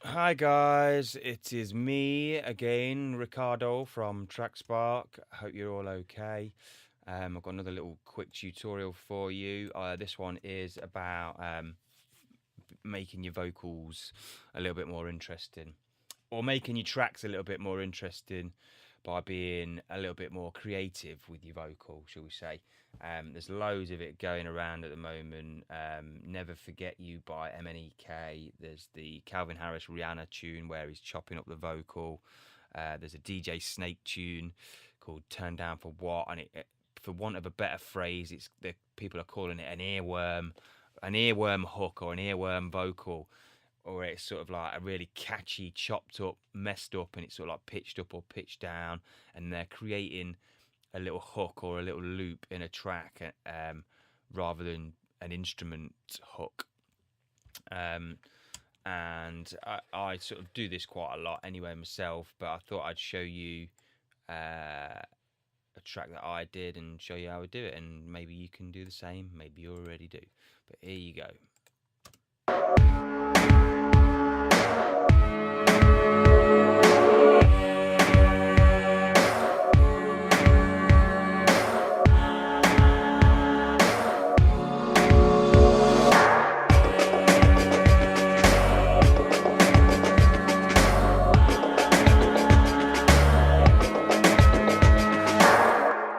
Hi guys, it is me again, Ricardo from TrackSpark. Hope you're all okay. I've got another little quick tutorial for you. This one is about making your vocals a little bit more interesting, or making your tracks a little bit more interesting by being a little bit more creative with your vocal, shall we say. There's loads of it going around at the moment. Never Forget You by MNEK. There's the Calvin Harris Rihanna tune where he's chopping up the vocal. There's a DJ Snake tune called Turn Down for What, and for want of a better phrase, people are calling it an earworm hook or an earworm vocal, or it's sort of like a really catchy, chopped up, messed up, and it's sort of like pitched up or pitched down, and they're creating a little hook or a little loop in a track, rather than an instrument hook. And I sort of do this quite a lot anyway myself, but I thought I'd show you a track that I did and show you how I do it, and maybe you can do the same, maybe you already do. But here you go.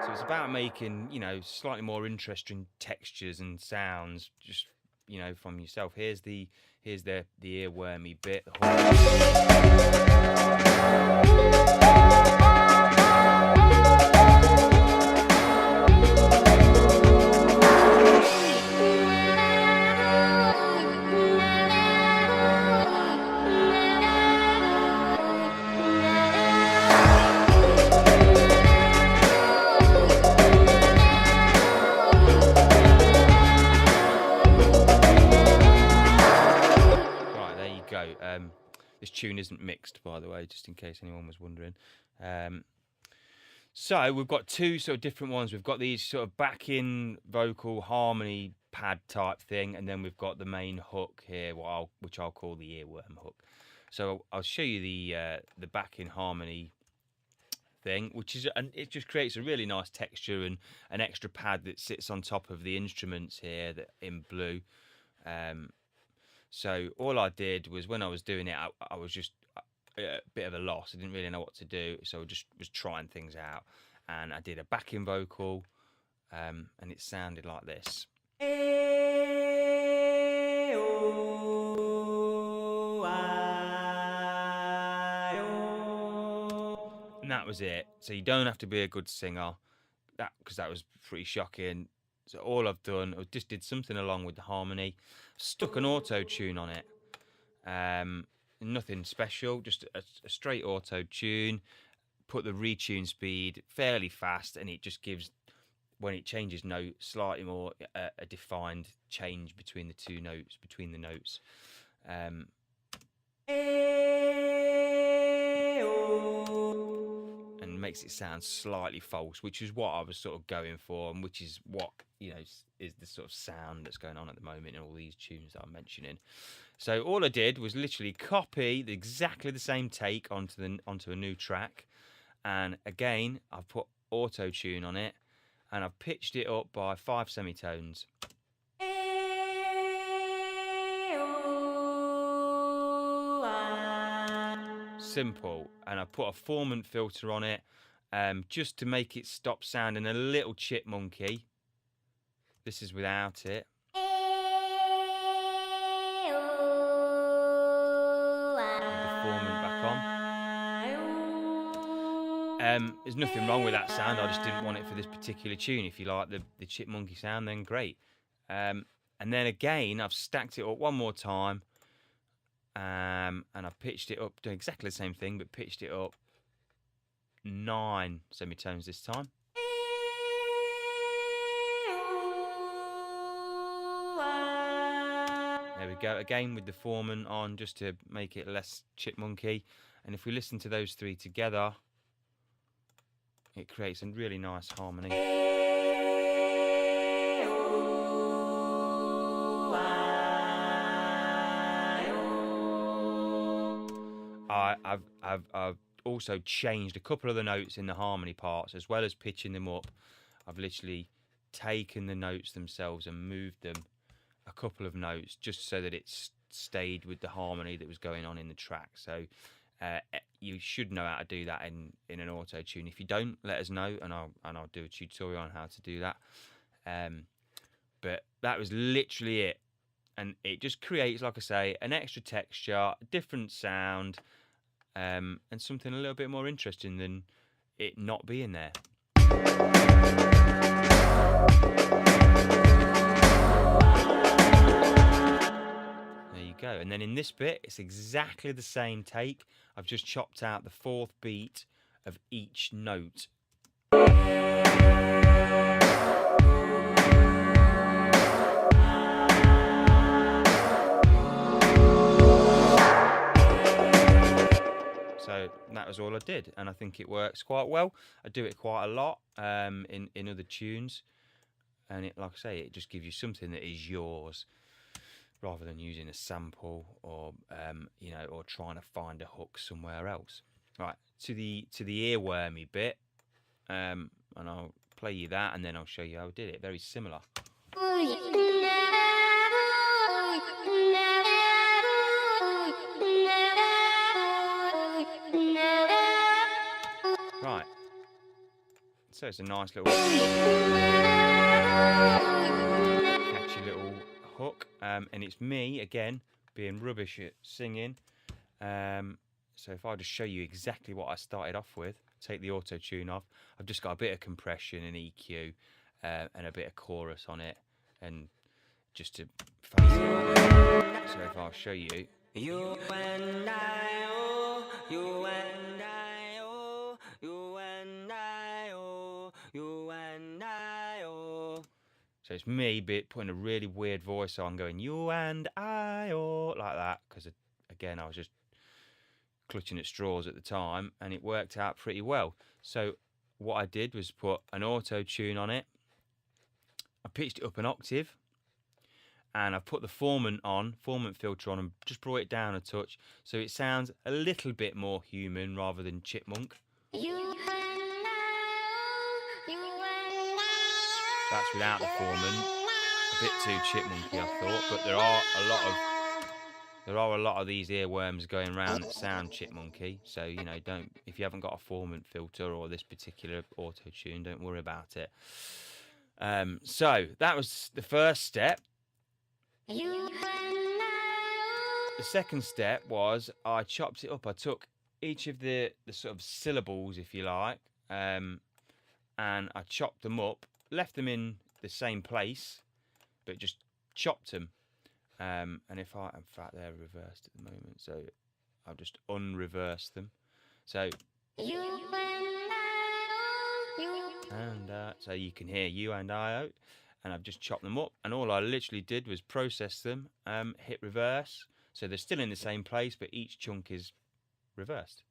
So it's about making, slightly more interesting textures and sounds just, from yourself. Here's the earwormy bit. Right, there you go. This tune isn't mixed, by the way, just in case anyone was wondering. So we've got two sort of different ones. We've got these sort of backing vocal harmony pad type thing, and then we've got the main hook here, which I'll call the earworm hook. So I'll show you the backing harmony thing, and it just creates a really nice texture and an extra pad that sits on top of the instruments here that in blue. So all I did was, when I was doing it, I was just a bit of a loss. I didn't really know what to do, so I just was trying things out, and I did a backing vocal, and it sounded like this. And that was it. So you don't have to be a good singer, because that was pretty shocking. So all I've done, I just did something along with the harmony, stuck an auto tune on it. Nothing special, just a straight auto tune. Put the retune speed fairly fast, and it just gives, when it changes note, slightly more a defined change between the two notes, between the notes. And makes it sound slightly false, which is what I was sort of going for, and which is what is the sort of sound that's going on at the moment in all these tunes that I'm mentioning. So all I did was literally copy exactly the same take onto a new track, and again I've put auto tune on it, and I've pitched it up by 5 semitones. Simple. And I put a formant filter on it, just to make it stop sounding a little chipmunky. This is without it. There's nothing wrong with that sound. I just didn't want it for this particular tune. If you like the chipmunky sound, then great. And then again, I've stacked it up one more time, and I've pitched it up, doing exactly the same thing, but pitched it up 9 semitones this time. There we go, again with the formant on, just to make it less chipmunky. And if we listen to those three together, it creates a really nice harmony. I've also changed a couple of the notes in the harmony parts as well as pitching them up. I've literally taken the notes themselves and moved them a couple of notes just so that it's stayed with the harmony that was going on in the track. So you should know how to do that in an auto tune. If you don't, let us know, and I'll do a tutorial on how to do that. But that was literally it, and it just creates, like I say, an extra texture, a different sound, and something a little bit more interesting than it not being there. There you go. And then in this bit, it's exactly the same take. I've just chopped out the fourth beat of each note. So that was all I did, and I think it works quite well. I do it quite a lot in other tunes, and it, like I say, it just gives you something that is yours, rather than using a sample or you know, or trying to find a hook somewhere else. Right, to the earwormy bit, and I'll play you that, and then I'll show you how I did it. Very similar. Right, so it's a nice little catchy little hook, and it's me again being rubbish at singing. So if I just show you exactly what I started off with, take the auto tune off, I've just got a bit of compression and EQ and a bit of chorus on it, and just to face it. So if I'll show you. You and I, oh, you and I, oh, you and I, oh, you and I, oh. So it's me putting a really weird voice on, going you and I, oh, like that, because again I was just clutching at straws at the time, and it worked out pretty well. So what I did was put an auto tune on it. I pitched it up an octave, and I've put the formant filter on, and just brought it down a touch, so it sounds a little bit more human rather than chipmunk. That's without the formant. A bit too chipmunky, I thought, but there are a lot of these earworms going around that sound chipmunky. So you know, if you haven't got a formant filter or this particular auto tune, don't worry about it. So that was the first step. The second step was I chopped it up. I took each of the sort of syllables, if you like, and I chopped them up, left them in the same place, but just chopped them. And in fact, they're reversed at the moment, so I'll just unreverse them. So so you can hear you and I out, and I've just chopped them up, and all I literally did was process them, hit reverse, so they're still in the same place, but each chunk is reversed.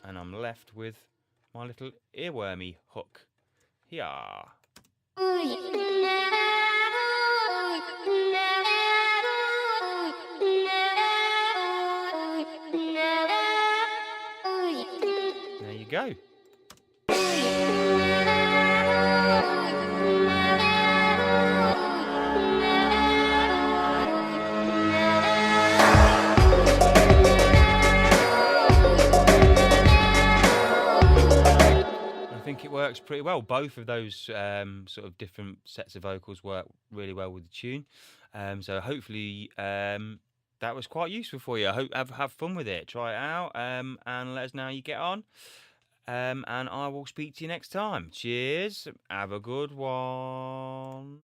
And I'm left with my little earwormy hook. Here. There you go. I think it works pretty well. Both of those sort of different sets of vocals work really well with the tune. So hopefully that was quite useful for you. I hope have fun with it. Try it out and let us know how you get on. And I will speak to you next time. Cheers. Have a good one.